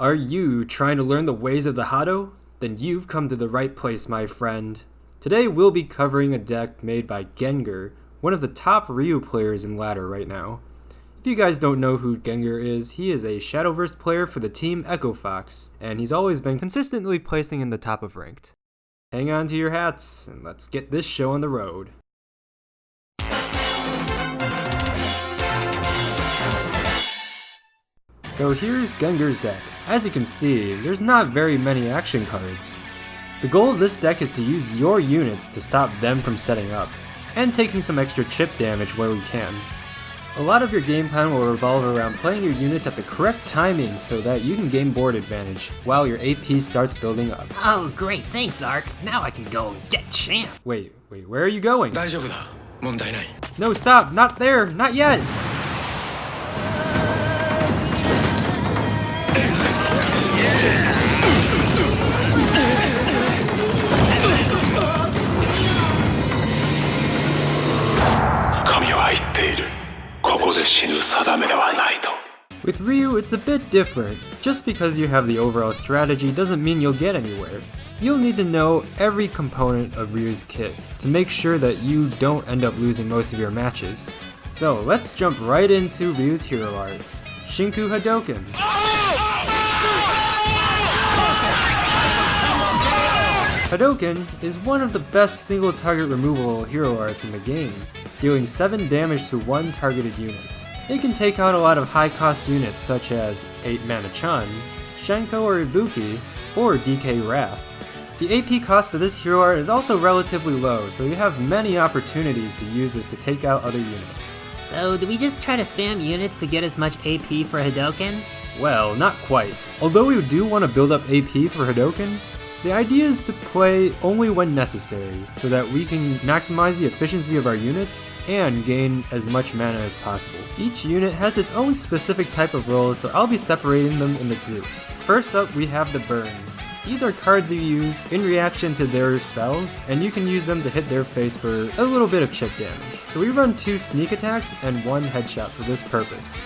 Are you trying to learn the ways of the Hado? Then you've come to the right place, my friend. Today we'll be covering a deck made by Gengur, one of the top RYU players in ladder right now. If you guys don't know who Gengur is, he is a Shadowverse player for the team Echo Fox, and he's always been consistently placing in the top of ranked. Hang on to your hats, and let's get this show on the road. So here's Gengur's deck. As you can see, there's not very many action cards. The goal of this deck is to use your units to stop them from setting up, and taking some extra chip damage where we can. A lot of your game plan will revolve around playing your units at the correct timing so that you can gain board advantage, while your AP starts building up. Oh great, thanks Ark. Now I can go get champ. Wait, where are you going? 大丈夫だ。問題ない。 No, stop! Not there! Not yet! With RYU, it's a bit different. Just because you have the overall strategy doesn't mean you'll get anywhere. You'll need to know every component of RYU's kit to make sure that you don't end up losing most of your matches. So let's jump right into RYU's hero art. Shinku Hadoken. Hadoken is one of the best single target removal hero arts in the game, dealing 7 damage to one targeted unit. It can take out a lot of high cost units such as 8-mana Chun, Shenko or Ibuki, or DK Wrath. The AP cost for this hero art is also relatively low, so you have many opportunities to use this to take out other units. So do we just try to spam units to get as much AP for Hadoken? Well, not quite. Although we do want to build up AP for Hadoken, the idea is to play only when necessary, so that we can maximize the efficiency of our units and gain as much mana as possible. Each unit has its own specific type of roles, so I'll be separating them into groups. First up, we have the Burn. These are cards you use in reaction to their spells, and you can use them to hit their face for a little bit of chip damage. So we run 2 sneak attacks and 1 headshot for this purpose.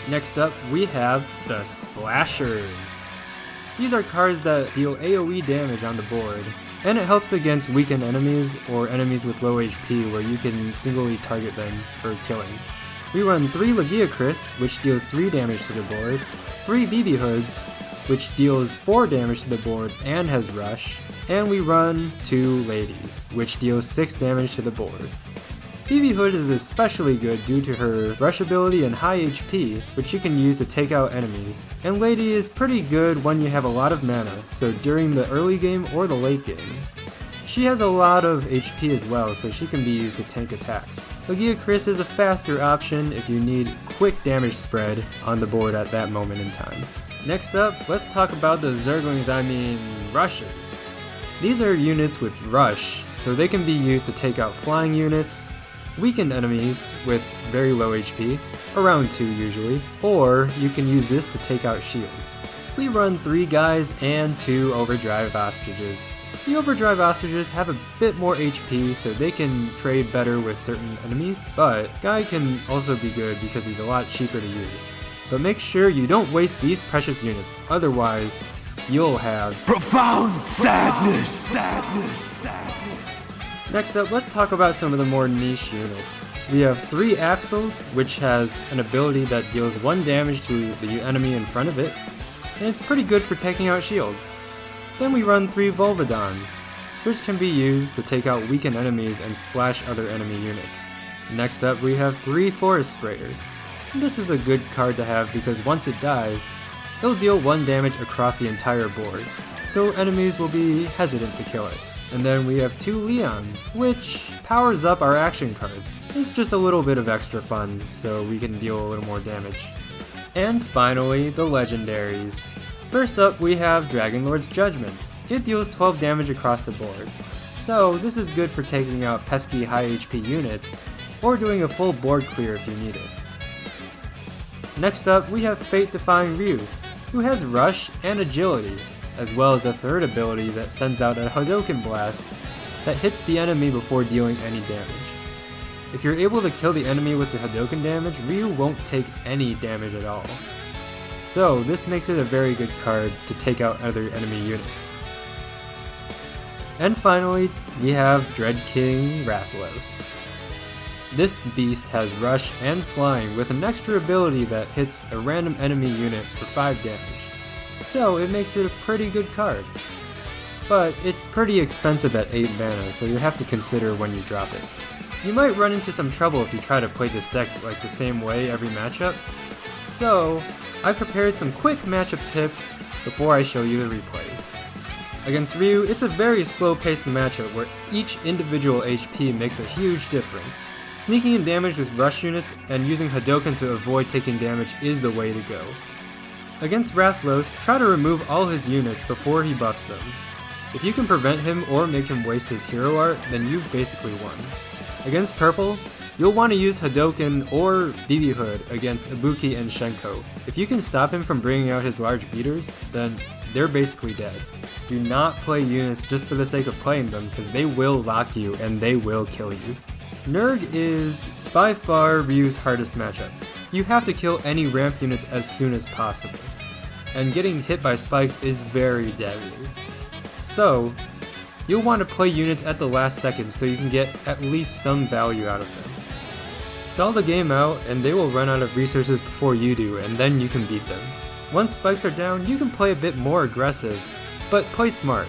Next up, we have the Splashers. These are cards that deal AoE damage on the board, and it helps against weakened enemies or enemies with low HP where you can singly target them for killing. We run 3 Legendaries, which deals 3 damage to the board, 3 BB Hoods, which deals 4 damage to the board and has Rush, and we run 2 Ladies, which deals 6 damage to the board. BB Hood is especially good due to her rush ability and high HP, which you can use to take out enemies. And Lady is pretty good when you have a lot of mana, so during the early game or the late game. She has a lot of HP as well, so she can be used to tank attacks. Legendaries is a faster option if you need quick damage spread on the board at that moment in time. Next up, let's talk about the Rushers. These are units with Rush, so they can be used to take out flying units, weakened enemies with very low HP, around 2 usually, or you can use this to take out shields. We run 3 guys and 2 Overdrive Ostriches. The Overdrive Ostriches have a bit more HP, so they can trade better with certain enemies, but Guy can also be good because he's a lot cheaper to use. But make sure you don't waste these precious units, otherwise you'll have profound sadness. Next up, let's talk about some of the more niche units. We have 3 Axles, which has an ability that deals 1 damage to the enemy in front of it, and it's pretty good for taking out shields. Then we run 3 Volvidons, which can be used to take out weakened enemies and splash other enemy units. Next up, we have 3 Forest Sprayers. This is a good card to have because once it dies, it'll deal 1 damage across the entire board, so enemies will be hesitant to kill it. And then we have 2 Leons, which powers up our action cards. It's just a little bit of extra fun, so we can deal a little more damage. And finally, the Legendaries. First up, we have Dragon Lord's Judgment. It deals 12 damage across the board. So this is good for taking out pesky high HP units, or doing a full board clear if you need it. Next up, we have Fate-Defying Ryu, who has Rush and Agility, as well as a 3rd ability that sends out a Hadoken Blast that hits the enemy before dealing any damage. If you're able to kill the enemy with the Hadoken damage, Ryu won't take any damage at all. so this makes it a very good card to take out other enemy units. And finally, we have Dread King Rathalos. This beast has rush and flying with an extra ability that hits a random enemy unit for 5 damage, so it makes it a pretty good card. But it's pretty expensive at 8 mana, so you have to consider when you drop it. You might run into some trouble if you try to play this deck like the same way every matchup, so I prepared some quick matchup tips before I show you the replays. Against Ryu, it's a very slow-paced matchup where each individual HP makes a huge difference. Sneaking in damage with rush units and using Hadoken to avoid taking damage is the way to go. Against Rathalos, try to remove all his units before he buffs them. If you can prevent him or make him waste his hero art, then you've basically won. Against Purple, you'll want to use Hadoken or BB Hood against Ibuki and Shenko. If you can stop him from bringing out his large beaters, then they're basically dead. Do not play units just for the sake of playing them, because they will lock you and they will kill you. Nerg is by far Ryu's hardest matchup. You have to kill any ramp units as soon as possible, and getting hit by spikes is very deadly. So, you'll want to play units at the last second so you can get at least some value out of them. Stall the game out and they will run out of resources before you do, and then you can beat them. Once spikes are down, you can play a bit more aggressive, but play smart.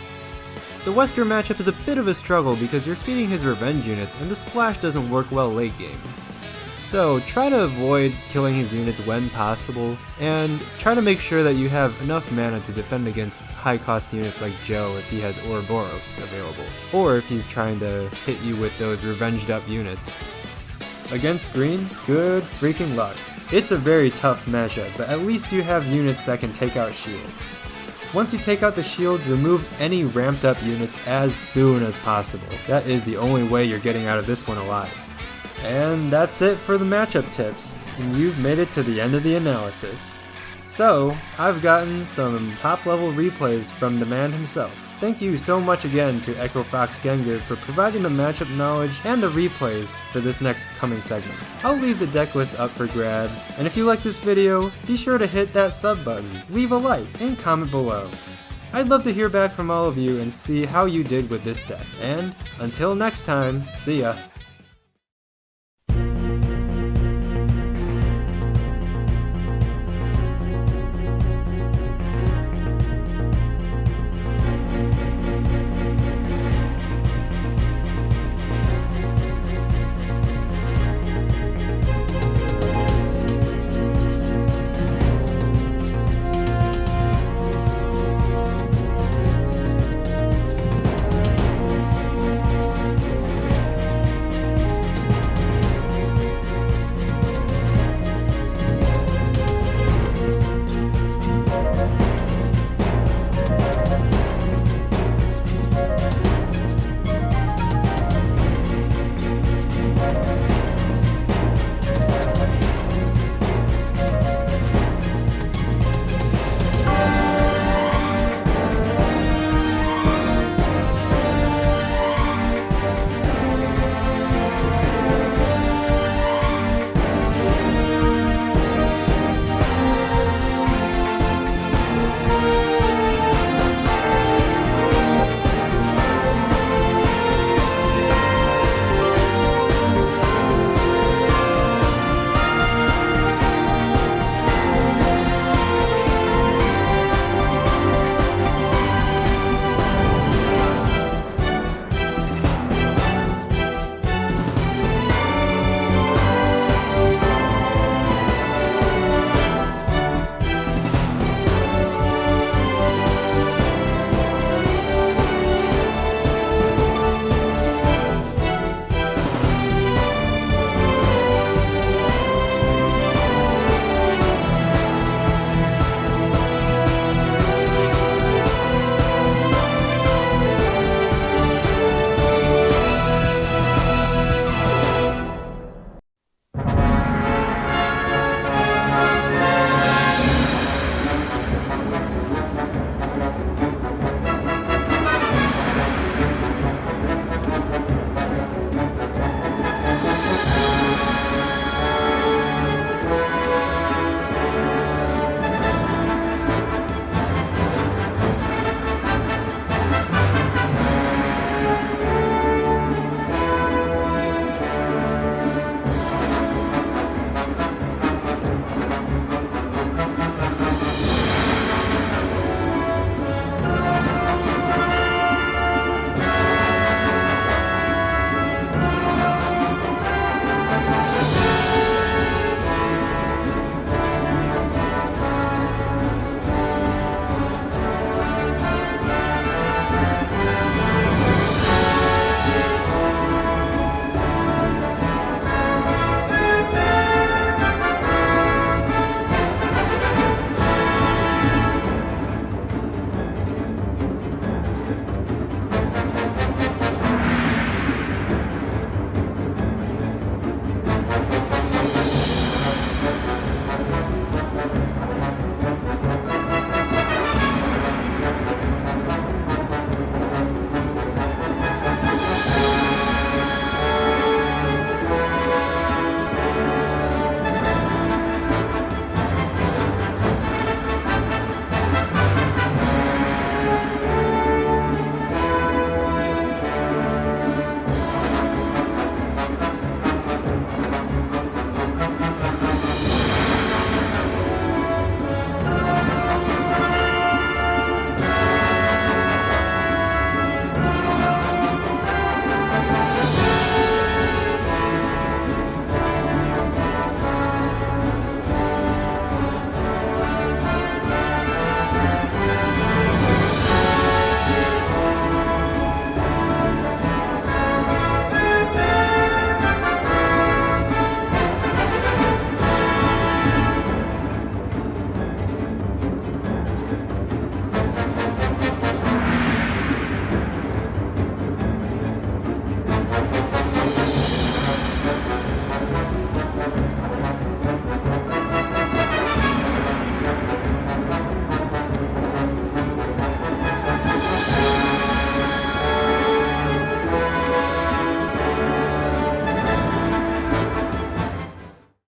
The Wesker matchup is a bit of a struggle because you're feeding his revenge units and the splash doesn't work well late game. So try to avoid killing his units when possible, and try to make sure that you have enough mana to defend against high cost units like Joe if he has Ouroboros available, or if he's trying to hit you with those revenged up units. Against Green, good freaking luck. It's a very tough matchup, but at least you have units that can take out shields. Once you take out the shields, remove any ramped up units as soon as possible. That is the only way you're getting out of this one alive. And that's it for the matchup tips, and you've made it to the end of the analysis. So, I've gotten some top level replays from the man himself. Thank you so much again to Echo Fox Gengur for providing the matchup knowledge and the replays for this next coming segment. I'll leave the deck list up for grabs, and if you like this video, be sure to hit that sub button, leave a like, and comment below. I'd love to hear back from all of you and see how you did with this deck. And until next time, see ya.